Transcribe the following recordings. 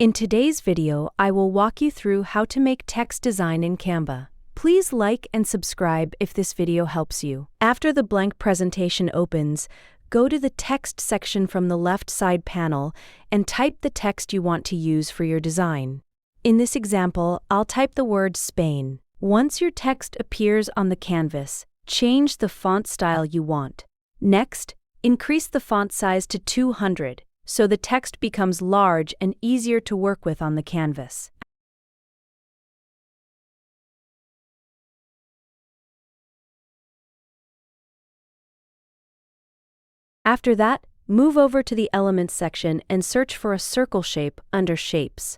In today's video, I will walk you through how to make text design in Canva. Please like and subscribe if this video helps you. After the blank presentation opens, go to the text section from the left side panel and type the text you want to use for your design. In this example, I'll type the word Spain. Once your text appears on the canvas, change the font style you want. Next, increase the font size to 200 so the text becomes large and easier to work with on the canvas. After that, move over to the Elements section and search for a circle shape under Shapes.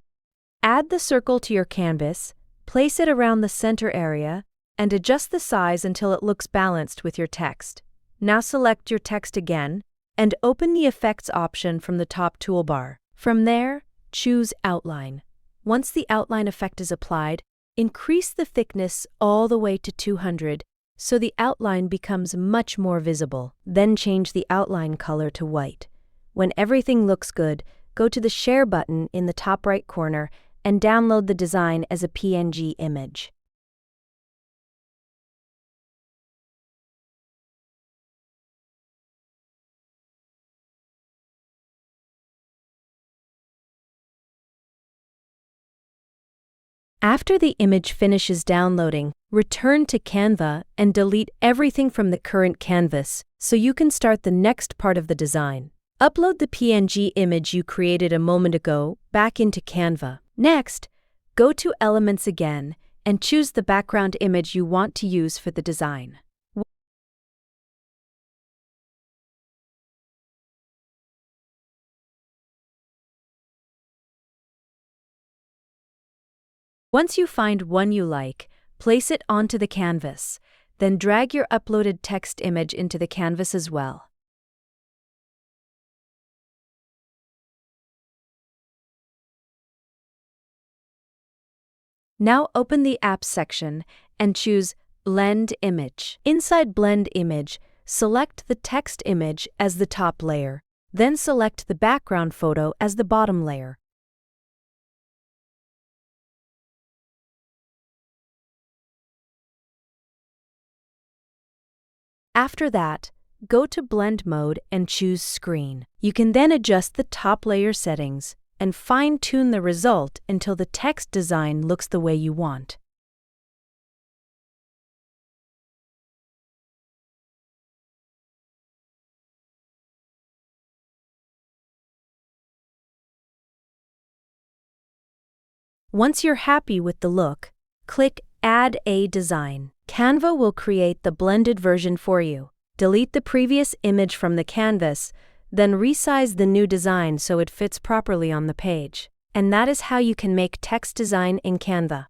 Add the circle to your canvas, place it around the center area, and adjust the size until it looks balanced with your text. Now select your text again, and open the Effects option from the top toolbar. From there, choose Outline. Once the outline effect is applied, increase the thickness all the way to 200 so the outline becomes much more visible. Then change the outline color to white. When everything looks good, go to the Share button in the top right corner and download the design as a PNG image. After the image finishes downloading, return to Canva and delete everything from the current canvas so you can start the next part of the design. Upload the PNG image you created a moment ago back into Canva. Next, go to Elements again and choose the background image you want to use for the design. Once you find one you like, place it onto the canvas, then drag your uploaded text image into the canvas as well. Now open the Apps section and choose Blend Image. Inside Blend Image, select the text image as the top layer, then select the background photo as the bottom layer. After that, go to Blend Mode and choose Screen. You can then adjust the top layer settings and fine-tune the result until the text design looks the way you want. Once you're happy with the look, click Add a Design. Canva will create the blended version for you. Delete the previous image from the canvas, then resize the new design so it fits properly on the page. And that is how you can make text design in Canva.